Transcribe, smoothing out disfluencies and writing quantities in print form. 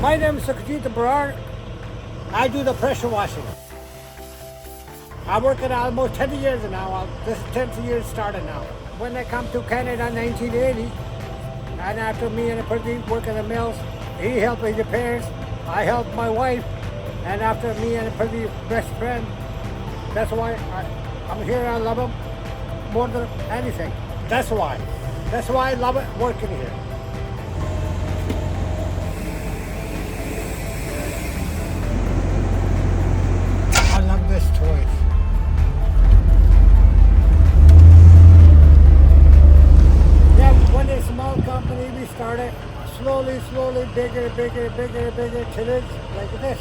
My name is Sukhjit Brar. I do the pressure washing. I work it almost 10 years now. This is 10th year started now. When I come to Canada in 1980, and after me and Pradeep work in the mills, he helped me the parents, I helped my wife, and after me and Pradeep best friend, that's why I'm here. I love him more than anything. That's why. That's why I love it working here. I love this toy. Yeah, when a small company we started, slowly, bigger, till it's like this.